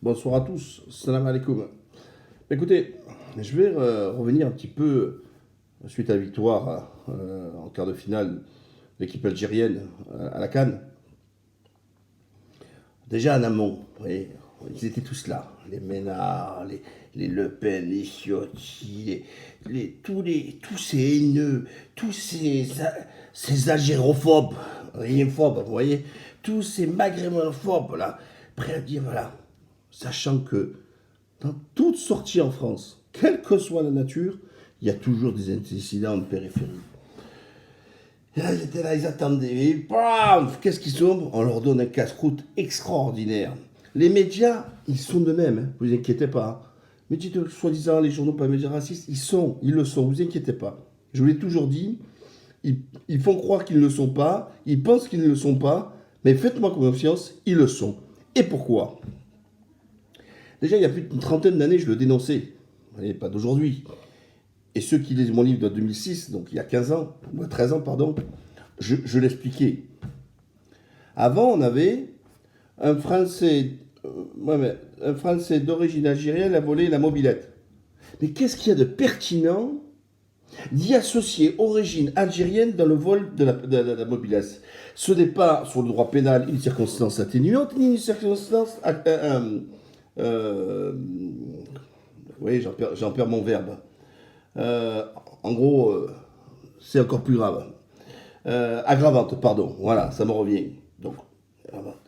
Bonsoir à tous, salam alaikum. Écoutez, je vais revenir un petit peu suite à la victoire en quart de finale de l'équipe algérienne à la CAN. Déjà en amont, vous voyez, ils étaient tous là. Les Ménard, les Le Pen, les Ciotti, tous ces haineux, ces algérophobes, rien phobes, vous voyez, tous ces maghrébinophobes là, prêts à dire voilà, sachant que dans toute sortie en France, quelle que soit la nature, il y a toujours des incidents de périphérie. Et là, ils étaient là, ils attendaient. Et paf, qu'est-ce qu'ils sont? On leur donne un casse-croûte extraordinaire. Les médias, ils sont de même, hein, vous inquiétez pas. Mais dites, soi-disant, les journaux pas médias racistes, ils le sont, vous inquiétez pas. Je vous l'ai toujours dit, ils font croire qu'ils ne le sont pas, ils pensent qu'ils ne le sont pas, mais faites-moi confiance, ils le sont. Et pourquoi? Déjà, il y a plus d'une trentaine d'années, je le dénonçais. Et pas d'aujourd'hui. Et ceux qui lisent mon livre de 2006, donc il y a 15 ans, ou 13 ans, pardon, je l'expliquais. Avant, on avait un Français, un Français d'origine algérienne a volé la mobilette. Mais qu'est-ce qu'il y a de pertinent d'y associer origine algérienne dans le vol de la mobilette? Ce n'est pas, sur le droit pénal, une circonstance atténuante, ni une circonstance... oui, j'en perds mon verbe. En gros, c'est encore plus grave. Aggravante, pardon. Voilà, ça me revient. Donc, aggravante.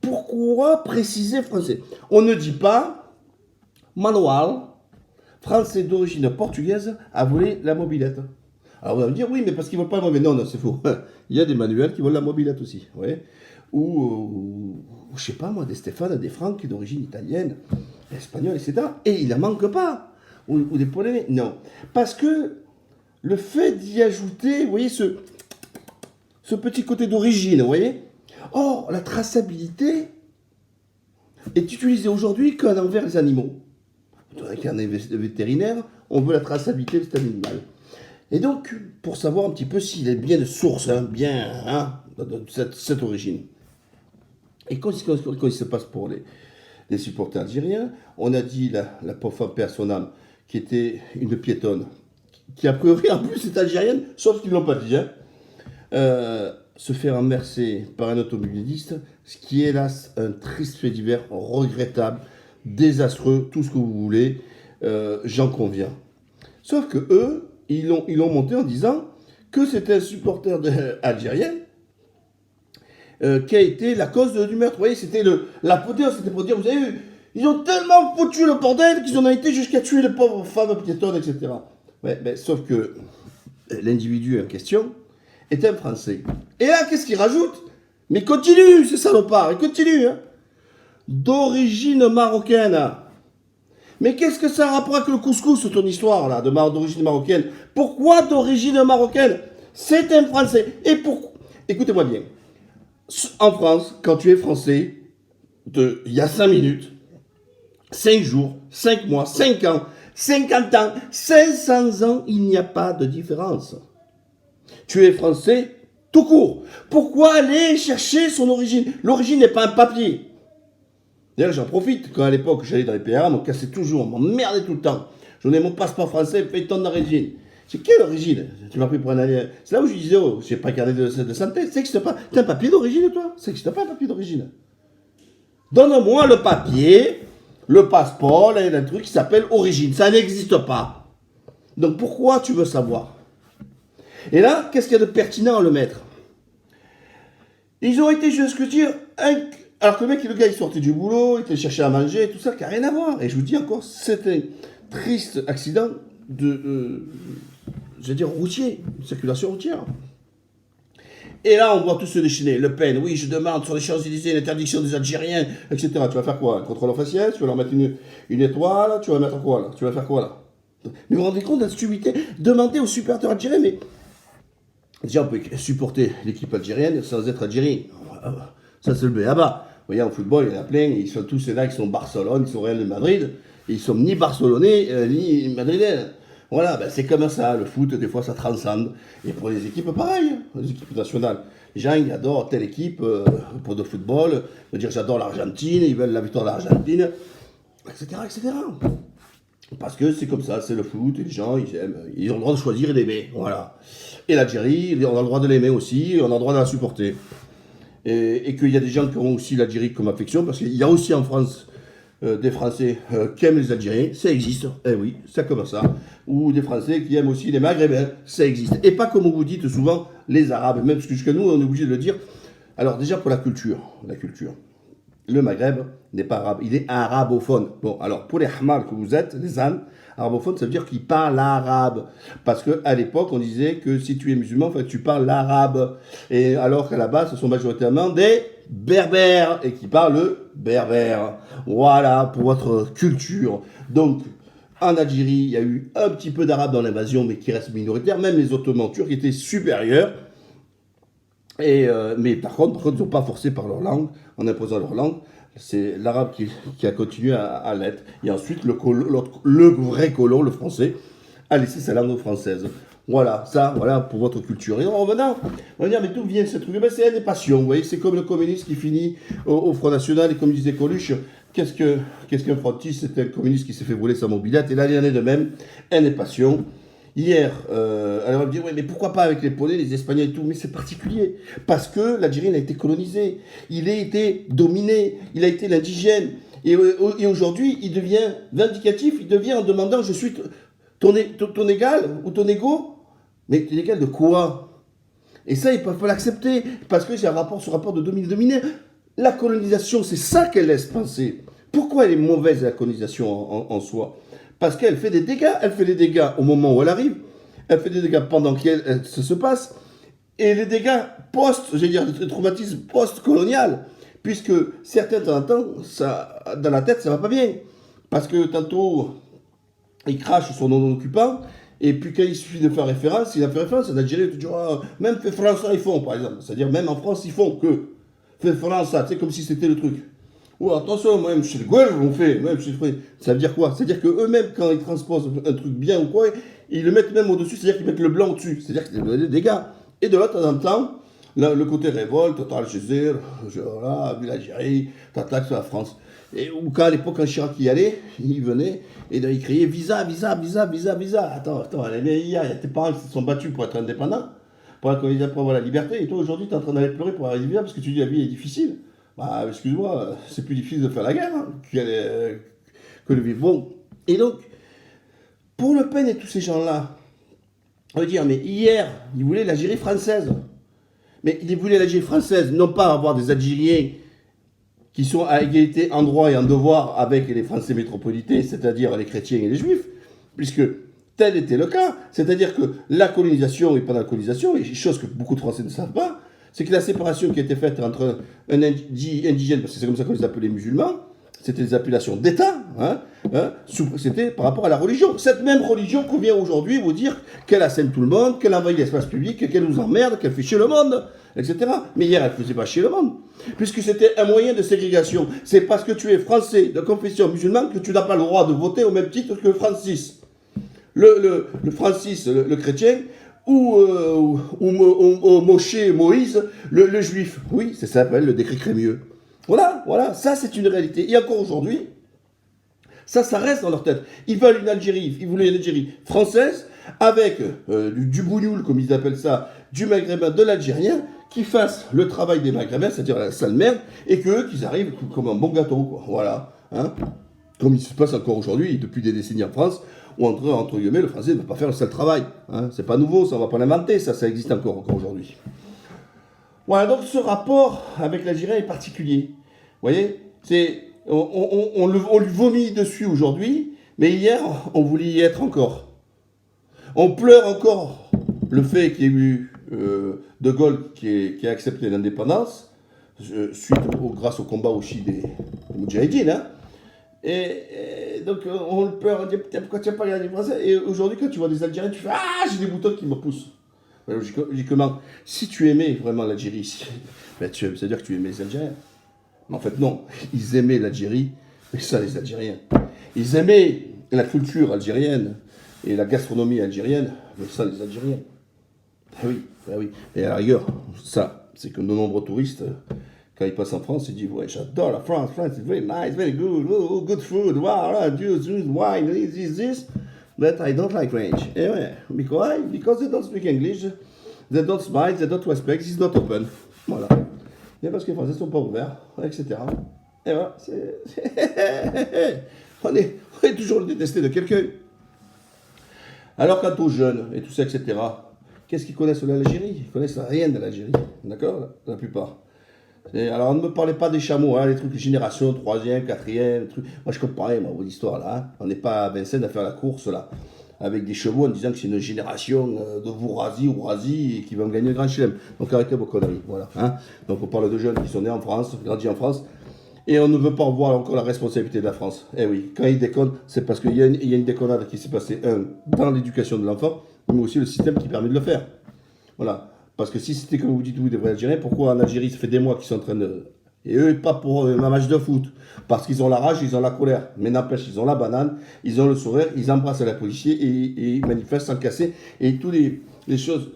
Pourquoi préciser français? On ne dit pas manuel, français d'origine portugaise, a volé la mobilette. Alors vous allez me dire, oui, mais parce qu'ils ne volent pas la mobilette. Non, non, c'est faux. Il y a des manuels qui volent la mobilette aussi. Ouais. Ou, je sais pas moi, des Stéphane, des Franck d'origine italienne, espagnole, etc. Et il n'en manque pas. Ou des Polonais. Non. Parce que le fait d'y ajouter, vous voyez, ce petit côté d'origine, vous voyez. Or, la traçabilité est utilisée aujourd'hui qu'envers les animaux. Avec un vétérinaire, on veut la traçabilité de cet animal. Et donc, pour savoir un petit peu s'il est bien de source, hein, bien, hein, de cette origine. Et quand il se passe pour les supporters algériens, on a dit la pauvre femme paix à son âme, qui était une piétonne, qui a priori en plus est algérienne, sauf qu'ils ne l'ont pas dit, hein, se faire emmercer par un automobiliste, ce qui est hélas un triste fait divers, regrettable, désastreux, tout ce que vous voulez, j'en conviens. Sauf que eux, ils l'ont monté en disant que c'était un supporter algérien qui a été la cause du meurtre. Vous voyez, c'était l'apothéose, c'était pour dire, vous avez vu, ils ont tellement foutu le bordel qu'ils en ont été jusqu'à tuer les pauvres femmes piétonnes, etc. Ouais, mais sauf que l'individu en question est un Français. Et là, qu'est-ce qu'il rajoute? Mais continue, ce salopard, il continue. Hein. D'origine marocaine. Mais qu'est-ce que ça a rapport avec le couscous, ton histoire, là, d'origine marocaine? Pourquoi d'origine marocaine? C'est un Français. Et pourquoi? Écoutez-moi bien. En France, quand tu es Français, il y a 5 minutes, 5 jours, 5 mois, 5 ans, 50 ans, 500 ans, il n'y a pas de différence. Tu es Français tout court. Pourquoi aller chercher son origine? L'origine n'est pas un papier. D'ailleurs, j'en profite, quand à l'époque j'allais dans les PRA, on me cassait toujours, on m'emmerdait tout le temps. Je donnais mon passeport français, fais ton origine. C'est quelle origine? Tu m'as pris pour un alien. C'est là où je disais, oh, j'ai pas carnet de santé, ça n'existe pas. T'as un papier d'origine, toi? Ça n'existe pas un papier d'origine. Donne-moi le papier, le passeport, là, il y a un truc qui s'appelle origine. Ça n'existe pas. Donc pourquoi tu veux savoir? Et là, qu'est-ce qu'il y a de pertinent à le mettre? Ils ont été jusqu'à dire, alors que le gars, il sortait du boulot, il était chercher à manger, tout ça, qui n'a rien à voir. Et je vous dis encore, c'est un triste accident je veux dire, routier, une circulation routière. Et là, on voit tous se déchaîner. Le Pen, oui, je demande sur les Champs-Élysées l'interdiction des Algériens, etc. Tu vas faire quoi? Un contrôle facial? Tu vas leur mettre une étoile? Tu vas mettre quoi là? Tu vas faire quoi là? Mais vous vous rendez compte de la stupidité? Demandez aux supporters algériens, mais déjà, on peut supporter l'équipe algérienne sans être algérien. Ça, c'est le b.a.-ba. Vous voyez, en football, il y en a plein. Ils sont tous là, ils sont Barcelone, ils sont Real de Madrid. Ils sont ni barcelonais, ni madrilènes. Voilà, ben c'est comme ça. Le foot, des fois, ça transcende. Et pour les équipes, pareil. Les équipes nationales. Les gens, ils adorent telle équipe pour le football. Ils veulent dire, j'adore l'Argentine. Ils veulent la victoire de l'Argentine. etc., etc. Parce que c'est comme ça, c'est le foot, et les gens, ils aiment, ils ont le droit de choisir et d'aimer, voilà. Et l'Algérie, on a le droit de l'aimer aussi, et on a le droit de la supporter. Et qu'il y a des gens qui ont aussi l'Algérie comme affection, parce qu'il y a aussi en France des Français qui aiment les Algériens, ça existe, eh oui, ça comme ça. Ou des Français qui aiment aussi les Maghrébins, ça existe. Et pas comme vous dites souvent, les Arabes, même parce que jusqu'à nous, on est obligé de le dire. Alors déjà pour la culture. Le Maghreb n'est pas arabe, il est arabophone. Bon, alors pour les Hamar que vous êtes, les ânes, arabophone, ça veut dire qu'ils parlent arabe. Parce qu'à l'époque, on disait que si tu es musulman, il faut que tu parles l'arabe. Et alors qu'à la base, ce sont majoritairement des berbères et qui parlent le berbère. Voilà pour votre culture. Donc, en Algérie, il y a eu un petit peu d'arabe dans l'invasion, mais qui reste minoritaire. Même les Ottomans turcs étaient supérieurs. Mais par contre, ils n'ont pas forcé par leur langue, en imposant leur langue. C'est l'arabe qui a continué à l'être. Et ensuite, le vrai colon, le français, a laissé sa langue française. Voilà, ça, voilà pour votre culture. Et en revenant, on va dire, mais d'où vient ce truc? Ben, c'est des passions, vous voyez, c'est comme le communiste qui finit au Front National, et comme disait Coluche, qu'est-ce qu'un frontiste? C'est un communiste qui s'est fait voler sa mobilette, et là, il y en a de même, un des passions. Hier, alors on va me dire, oui, mais pourquoi pas avec les Polonais, les Espagnols et tout? Mais c'est particulier, parce que l'Algérie a été colonisée, il a été dominé, il a été l'indigène, et aujourd'hui, il devient vindicatif, il devient en demandant, je suis ton égal ou ton égo, mais ton égal de quoi? Et ça, ils ne peuvent pas l'accepter, parce que c'est ce rapport de dominé. La colonisation, c'est ça qu'elle laisse penser. Pourquoi elle est mauvaise, la colonisation en soi? Parce qu'elle fait des dégâts. Elle fait des dégâts au moment où elle arrive. Elle fait des dégâts pendant qu'elle se passe. Et les dégâts le traumatisme post-colonial. Puisque certains, de temps en temps, dans la tête, ça va pas bien. Parce que tantôt, ils crachent sur nos occupants. Et puis quand il suffit de faire référence, il a fait référence à l'Algérie, tu diras, même fait français, ils font, par exemple. C'est-à-dire, même en France, ils font que. Fait français, tu sais, comme si c'était le truc. Oh, attention, même chez le Gouel, on fait, même chez le ça veut dire quoi? C'est-à-dire qu'eux-mêmes, quand ils transposent un truc bien ou quoi, ils le mettent même au-dessus, c'est-à-dire qu'ils mettent le blanc au-dessus. C'est-à-dire qu'il y a des dégâts. Et de là, de temps en temps, le côté révolte, total Algérie, voilà, vu l'Algérie, t'attaques sur la France. Et ou quand à l'époque, quand Chirac y allait, il venait et il criait visa, visa, visa, visa, visa. Attends, il y a tes parents qui se sont battus pour être indépendants, pour avoir la liberté, et toi aujourd'hui, tu es en train d'aller pleurer pour arriver là parce que tu dis la vie est difficile. Bah, excuse-moi, c'est plus difficile de faire la guerre que de vivre. Bon, et donc, pour Le Pen et tous ces gens-là, on va dire, mais hier, ils voulaient l'Algérie française. Mais ils voulaient l'Algérie française, non pas avoir des Algériens qui sont à égalité en droit et en devoir avec les Français métropolitains, c'est-à-dire les chrétiens et les juifs, puisque tel était le cas. C'est-à-dire que la colonisation et pendant la colonisation, et chose que beaucoup de Français ne savent pas, c'est que la séparation qui a été faite entre un indigène, parce que c'est comme ça qu'on les appelait les musulmans, c'était des appellations d'État, c'était par rapport à la religion. Cette même religion qu'on vient aujourd'hui vous dire qu'elle assène tout le monde, qu'elle envahit l'espace public, qu'elle nous emmerde, qu'elle fait chier le monde, etc. Mais hier, elle ne faisait pas chier le monde, puisque c'était un moyen de ségrégation. C'est parce que tu es français de confession musulmane que tu n'as pas le droit de voter au même titre que Francis. Le Francis, le chrétien, ou Moshe, Moïse, le juif. Oui, ça s'appelle le décret Crémieux. Voilà, ça c'est une réalité. Et encore aujourd'hui, ça reste dans leur tête. Ils veulent une Algérie, ils voulaient une Algérie française, avec du bougnoul, comme ils appellent ça, du maghrébin, de l'algérien, qui fasse le travail des maghrébins, c'est-à-dire la sale merde, et qu'ils arrivent comme un bon gâteau, quoi. Voilà. Hein. Comme il se passe encore aujourd'hui, depuis des décennies en France, où entre guillemets, le français ne va pas faire le sale travail. Hein. C'est pas nouveau, ça, on va pas l'inventer, ça existe encore aujourd'hui. Voilà, donc ce rapport avec l'Algérien est particulier. Vous voyez, on lui vomit dessus aujourd'hui, mais hier, on voulait y être encore. On pleure encore le fait qu'il y ait eu De Gaulle qui a accepté l'indépendance, grâce au combat aussi des Moudjahidines. Hein. Et donc, on le pleure, on dit, putain, pourquoi tu n'as pas regardé les Français? Et aujourd'hui, quand tu vois des Algériens, tu fais, ah, j'ai des boutons qui me poussent. Logiquement, si tu aimais vraiment l'Algérie, ben c'est-à-dire que tu aimais les Algériens. Mais en fait, non. Ils aimaient l'Algérie, mais ça, les Algériens. Ils aimaient la culture algérienne et la gastronomie algérienne, mais ça, les Algériens. Ben oui. Et à la rigueur, ça, c'est que de nombreux touristes, Quand il passe en France, il dit, ouais, j'adore la France, France is very nice, very good, oh, good food, wow, juice, wine, this, but I don't like French. Et ouais, because they don't speak English, they don't smile, they don't respect, it's not open. Voilà. Et parce que les Français ne sont pas ouverts, etc. Et voilà, on est toujours le détesté de quelqu'un. Alors quant aux jeunes, et tout ça, etc., qu'est-ce qu'ils connaissent de l'Algérie? Ils connaissent rien de l'Algérie, d'accord? La plupart. Alors, ne me parlez pas des chameaux, hein, les trucs de génération, 3e, 4e, trucs. Moi, je comprends rien, moi, vos histoires, là. Hein. On n'est pas à Vincennes à faire la course, là, avec des chevaux en disant que c'est une génération de Vourazi ou Razi et qui va me gagner le grand chelem. Donc, arrêtez vos conneries, voilà. Hein. Donc, on parle de jeunes qui sont nés en France, grandis en France, et on ne veut pas revoir encore la responsabilité de la France. Eh oui, quand ils déconnent, c'est parce qu'il y a une déconnade qui s'est passée, dans l'éducation de l'enfant, mais aussi le système qui permet de le faire. Voilà. Parce que si c'était comme vous dites, vous, des vrais Algériens, pourquoi en Algérie, ça fait des mois qu'ils sont en train de... Et eux, pas pour un match de foot. Parce qu'ils ont la rage, ils ont la colère. Mais n'empêche, ils ont la banane, ils ont le sourire, ils embrassent la policier et ils manifestent sans casser. Et tous les choses,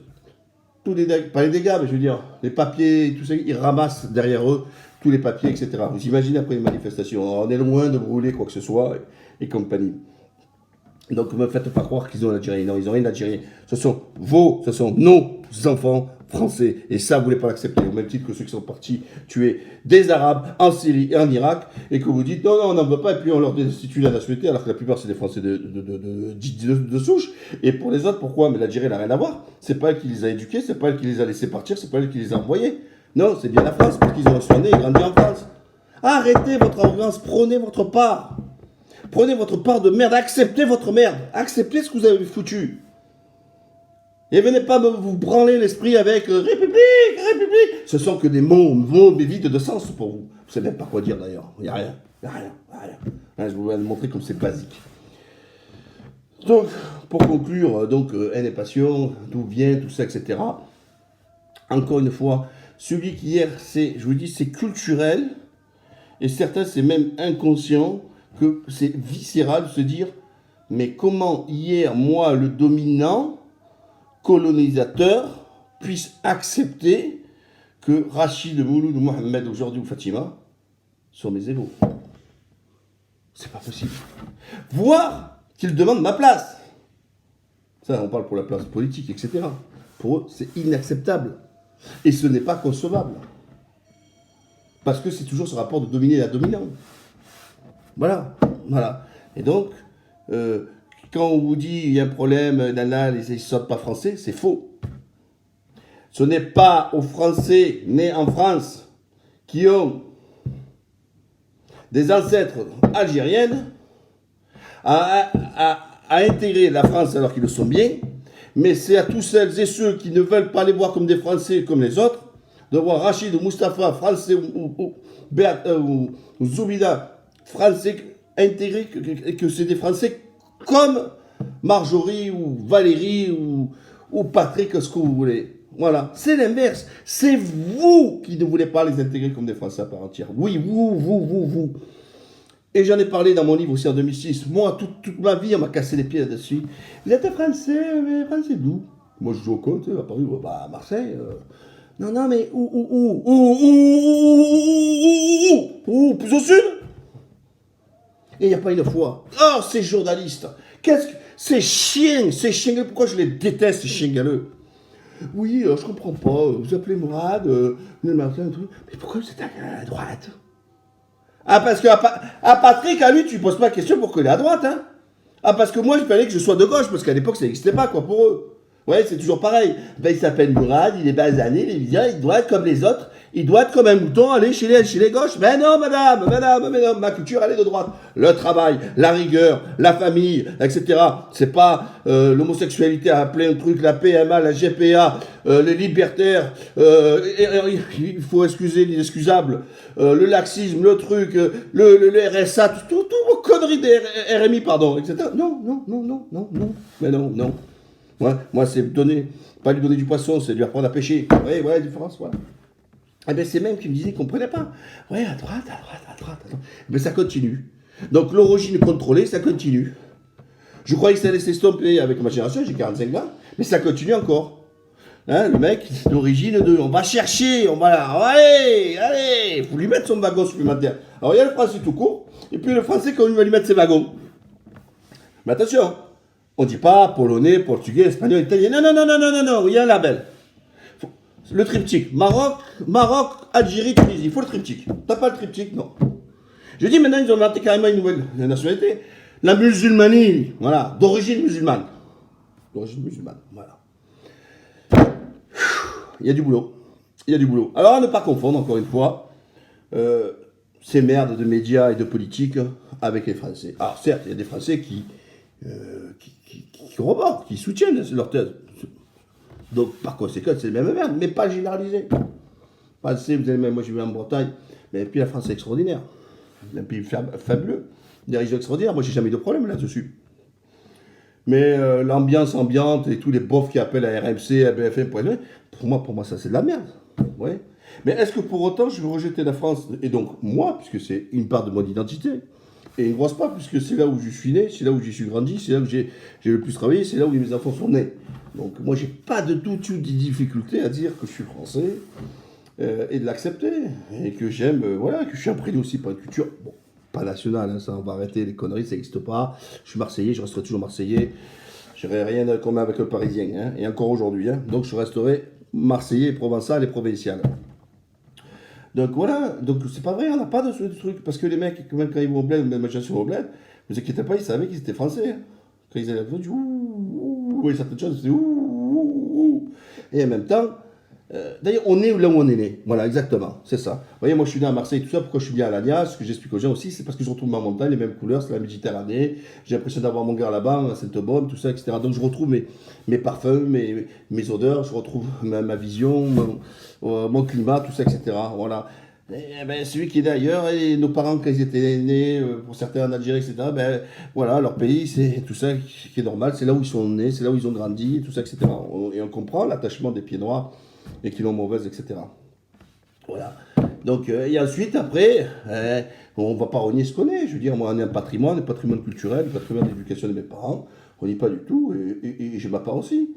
pas les dégâts, mais je veux dire, les papiers, tout ça, ils ramassent derrière eux tous les papiers, etc. Vous imaginez après une manifestation, on est loin de brûler quoi que ce soit et compagnie. Donc ne me faites pas croire qu'ils ont l'Algérie. Non, ils n'ont rien d'Algérien. Ce sont nos enfants français. Et ça, vous ne voulez pas l'accepter. Au même titre que ceux qui sont partis tuer des Arabes en Syrie et en Irak. Et que vous dites, non, on n'en veut pas. Et puis on leur destitue la nationalité. Alors que la plupart, c'est des Français de souche. Et pour les autres, pourquoi? Mais l'Algérie n'a rien à voir. C'est pas elle qui les a éduqués. C'est pas elle qui les a laissés partir. C'est pas elle qui les a envoyés. Non, c'est bien la France. Parce qu'ils ont soigné et grandi en France. Arrêtez votre arrogance. Prenez votre part. Prenez votre part de merde, acceptez votre merde, acceptez ce que vous avez foutu. Et venez pas vous branler l'esprit avec République, République. Ce sont que des mots mais vides de sens pour vous. Vous ne savez même pas quoi dire d'ailleurs. Il n'y a rien. Hein, je vais vous montrer comme c'est basique. Donc, pour conclure, haine et passion, d'où vient tout ça, etc. Encore une fois, celui qui hier, je vous dis, c'est culturel, et certains, c'est même inconscient, que c'est viscéral de se dire, mais comment hier, moi, le dominant, colonisateur, puisse accepter que Rachid, Mouloud, Mohamed aujourd'hui ou Fatima sont mes égaux. C'est pas possible. Voire qu'ils demandent ma place. Ça, on parle pour la place politique, etc. Pour eux, c'est inacceptable. Et ce n'est pas concevable. Parce que c'est toujours ce rapport de dominer la dominante. Voilà. Et donc, quand on vous dit il y a un problème, ils ne sont pas français, c'est faux. Ce n'est pas aux Français nés en France qui ont des ancêtres algériennes à intégrer la France alors qu'ils le sont bien, mais c'est à tous celles et ceux qui ne veulent pas les voir comme des Français comme les autres, de voir Rachid ou Mustapha, français ou Zoubida, français intégrés, que c'est des Français comme Marjorie ou Valérie ou Patrick, ce que vous voulez. Voilà, c'est l'inverse. C'est vous qui ne voulez pas les intégrer comme des Français à part entière. Oui, vous. Et j'en ai parlé dans mon livre aussi en 2006. Moi, toute ma vie, on m'a cassé les pieds là-dessus. Vous êtes français, mais français d'où? Moi, je joue au compte, à Paris, à Marseille. Non, mais où plus au sud? Et il n'y a pas une fois. Oh, ces journalistes. Ces chiens, pourquoi je les déteste, ces chiens galeux? Oui, je comprends pas. Vous appelez Mourad, mais pourquoi vous êtes à droite? Ah, parce qu'à Patrick, à lui, tu ne poses pas la question pour qu'il est à droite, hein? Ah, parce que moi, il fallait que je sois de gauche, parce qu'à l'époque, ça n'existait pas, quoi, pour eux. Ouais, c'est toujours pareil. Ben, il s'appelle Mourad, il est basané, il doit être comme les autres. Il doit être comme un mouton, aller chez les gauches. Mais non, madame, ma culture, elle est de droite. Le travail, la rigueur, la famille, etc. C'est pas l'homosexualité à plein de trucs, la PMA, la GPA, les libertaires, il faut excuser l'inexcusable, le laxisme, le truc, le RSA, tout vos conneries des RMI, pardon, etc. Non. Mais non. Moi, c'est pas lui donner du poisson, c'est lui apprendre à pêcher. Ouais, différence, voilà. Eh bien, c'est même qui me disaient qu'on ne comprenait pas. Ouais, à droite. Mais ça continue. Donc, l'origine contrôlée, ça continue. Je croyais que ça allait s'estomper avec ma génération, j'ai 45 ans, mais ça continue encore. Hein, le mec, d'origine de... On va chercher, on va là. Allez, allez, il faut lui mettre son wagon supplémentaire. Alors il y a le français tout court, et puis le français quand il va lui mettre ses wagons. Mais attention, on ne dit pas polonais, portugais, espagnol, italien. Non, non, non, non, non, non, non, il y a un label. Le triptyque. Maroc, Algérie, Tunisie. Il faut le triptyque. T'as pas le triptyque, non. Je dis maintenant, ils ont inventé carrément une nouvelle nationalité. La musulmanie, voilà, d'origine musulmane. D'origine musulmane, voilà. Il y a du boulot. Il y a du boulot. Alors, à ne pas confondre, encore une fois, ces merdes de médias et de politique avec les Français. Alors, certes, il y a des Français qui corroborent, qui soutiennent leur thèse. Donc, par conséquent, c'est les mêmes merdes, mais pas généralisé. Français, vous avez même, moi, je vais en Bretagne, mais puis la France, c'est extraordinaire. Un pays fabuleux, des régions extraordinaires. Moi, j'ai jamais eu de problème là-dessus. Mais l'ambiance ambiante et tous les bofs qui appellent à RMC, à BFM, pour moi, ça, c'est de la merde. Ouais. Mais est-ce que pour autant, je veux rejeter la France, et donc moi, puisque c'est une part de mon identité, et une grosse part, puisque c'est là où je suis né, c'est là où j'y suis grandi, c'est là où j'ai le plus travaillé, c'est là où mes enfants sont nés. Donc moi, j'ai pas de tout de difficulté à dire que je suis français et de l'accepter. Et que j'aime, voilà, que je suis imprégné aussi par une culture, bon, pas nationale, hein, ça, on va arrêter les conneries, ça n'existe pas. Je suis Marseillais, je resterai toujours Marseillais. Je n'aurai rien à commun avec le Parisien, hein, et encore aujourd'hui. Hein, donc je resterai Marseillais, provençal et provincial. Donc voilà, donc c'est pas vrai, on n'a pas de ce truc. Parce que les mecs, même quand ils vont au bled, même quand je suis au bled, ne vous inquiétez pas, ils savaient qu'ils étaient français. Hein. Quand ils allaient à la ils ouh, et certaines choses, c'est ouh. Et en même temps, d'ailleurs, on est là où on est né. Voilà, exactement, c'est ça. Vous voyez, moi je suis né à Marseille, tout ça, pourquoi je suis bien à l'Agna, ce que j'explique aux gens aussi, c'est parce que je retrouve ma montagne, les mêmes couleurs, c'est la Méditerranée, j'ai l'impression d'avoir mon gars là-bas, à Sainte-Bonne, tout ça, etc. Donc je retrouve mes parfums, mes odeurs, je retrouve ma vision, mon climat, tout ça, etc. Voilà. Et, ben, celui qui est d'ailleurs, et nos parents, quand ils étaient nés, pour certains en Algérie, etc., ben, voilà, leur pays, c'est tout ça qui est normal, c'est là où ils sont nés, c'est là où ils ont grandi, tout ça, etc. Et on comprend l'attachement des pieds noirs et qui l'ont mauvaise, etc. Voilà. Donc, et ensuite, après, on ne va pas renier ce qu'on est. Je veux dire, moi, on est un patrimoine culturel, un patrimoine d'éducation de mes parents. On n'y pas du tout, et j'ai ma part aussi.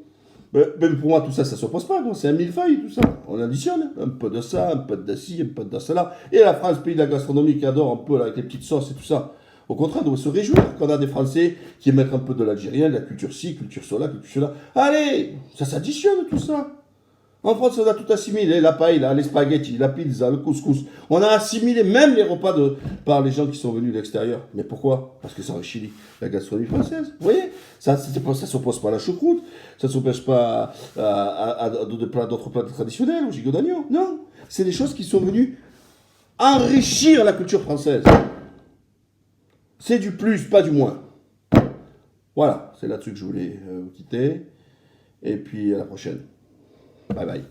Même pour moi, tout ça, ça ne s'oppose pas. C'est un millefeuille, tout ça. On additionne un peu de ça, un peu de ci, un peu de cela. Et la France, pays de la gastronomie qui adore un peu là, avec les petites sauces et tout ça. Au contraire, on doit se réjouir qu'on a des Français qui émettent un peu de l'algérien, de la culture ci, culture cela, culture cela. Allez, ça s'additionne tout ça. En France, on a tout assimilé, la paille, les spaghettis, la pizza, le couscous. On a assimilé même les repas par les gens qui sont venus de l'extérieur. Mais pourquoi? Parce que ça enrichit la gastronomie française. Vous voyez? Ça ne s'oppose pas à la choucroute, ça ne s'oppose pas à d'autres plats traditionnels, au gigot d'agneau. Non, c'est des choses qui sont venues enrichir la culture française. C'est du plus, pas du moins. Voilà, c'est là-dessus que je voulais vous quitter. Et puis à la prochaine. Bye bye.